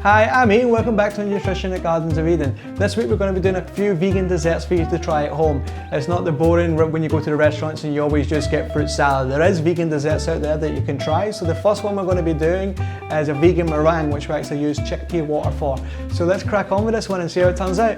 Hi, I'm Ian, welcome back to Nutrition at Gardens of Eden. This week we're going to be doing a few vegan desserts for you to try at home. It's not the boring when you go to the restaurants and you always just get fruit salad. There is vegan desserts out there that you can try. So the first one we're going to be doing is a vegan meringue, which we actually use chickpea water for. So let's crack on with this one and see how it turns out.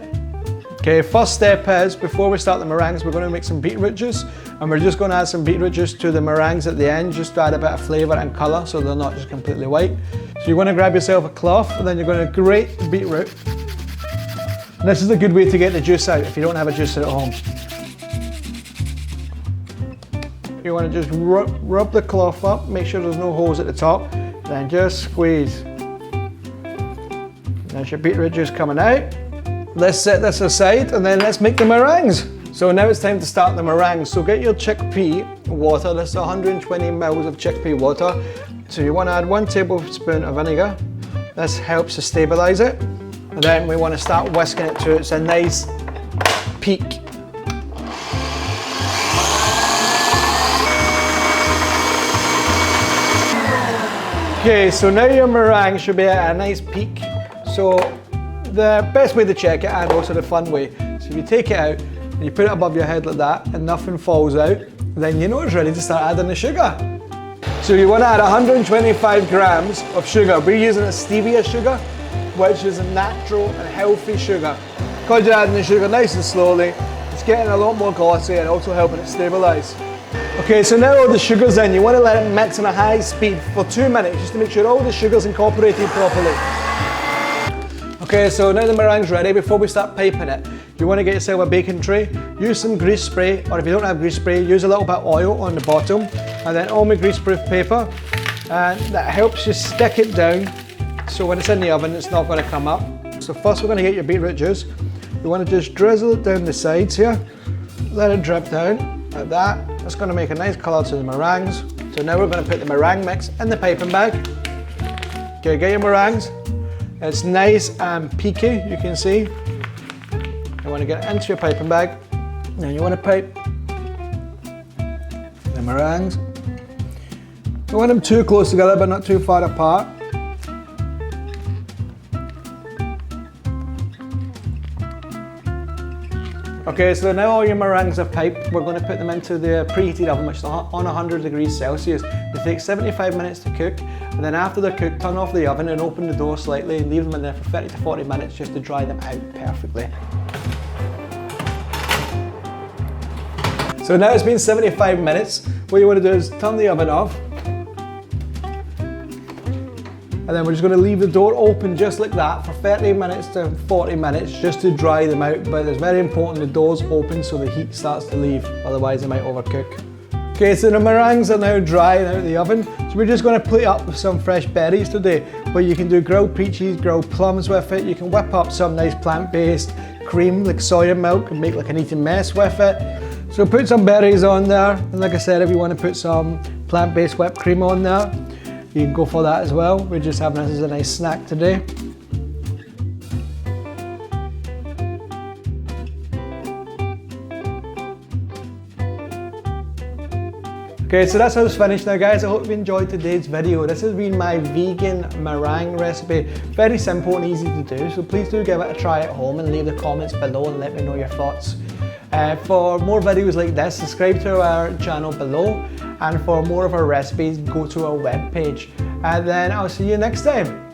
Okay, first step is, before we start the meringues, we're going to make some beetroot juice, and we're just going to add some beetroot juice to the meringues at the end, just to add a bit of flavour and colour so they're not just completely white. So you're going to grab yourself a cloth, and then you're going to grate the beetroot. And this is a good way to get the juice out if you don't have a juicer at home. You want to just rub the cloth up, make sure there's no holes at the top, then just squeeze. There's your beetroot juice coming out. Let's set this aside and then let's make the meringues. So now it's time to start the meringues. So get your chickpea water. This is 120 ml of chickpea water. So you want to add 1 tablespoon of vinegar. This helps to stabilize it. And then we want to start whisking it to it's a nice peak. Okay, so now your meringue should be at a nice peak. So the best way to check it, and also the fun way, so if you take it out and you put it above your head like that and nothing falls out, then you know it's ready to start adding the sugar. So you want to add 125 grams of sugar. We're using a stevia sugar, which is a natural and healthy sugar. Because you're adding the sugar nice and slowly, it's getting a lot more glossy and also helping it stabilize. Okay, so now all the sugar's in, you want to let it mix on a high speed for 2 minutes, just to make sure all the sugar's incorporated properly. Okay, so now the meringue's ready. Before we start piping it, you want to get yourself a baking tray, use some grease spray, or if you don't have grease spray, use a little bit of oil on the bottom, and then all my grease-proof paper, and that helps you stick it down, so when it's in the oven, it's not going to come up. So first we're going to get your beetroot juice. You want to just drizzle it down the sides here, let it drip down, like that. That's going to make a nice colour to the meringues. So now we're going to put the meringue mix in the piping bag. Okay, get your meringues. It's nice and peaky, you can see. You want to get it into your piping bag. Now you want to pipe the meringues. You want them too close together but not too far apart. Okay, so now all your meringues are piped. We're going to put them into the preheated oven, which is on 100 degrees Celsius. They take 75 minutes to cook, and then after they're cooked, turn off the oven and open the door slightly and leave them in there for 30 to 40 minutes just to dry them out perfectly. So now it's been 75 minutes. What you want to do is turn the oven off. And then we're just going to leave the door open just like that for 30 minutes to 40 minutes just to dry them out. But it's very important the door's open so the heat starts to leave, otherwise they might overcook. Okay, so the meringues are now dry out of the oven. So we're just going to plate up with some fresh berries today. But you can do grilled peaches, grilled plums with it. You can whip up some nice plant-based cream like soya milk and make like an eating mess with it. So put some berries on there. And like I said, if you want to put some plant-based whipped cream on there, you can go for that as well. We're just having this as a nice snack today. Okay, so that's how it's finished now, guys. I hope you enjoyed today's video. This has been my vegan meringue recipe. Very simple and easy to do, so please do give it a try at home and leave the comments below and let me know your thoughts. For more videos like this, subscribe to our channel below, and for more of our recipes, go to our webpage. And then I'll see you next time.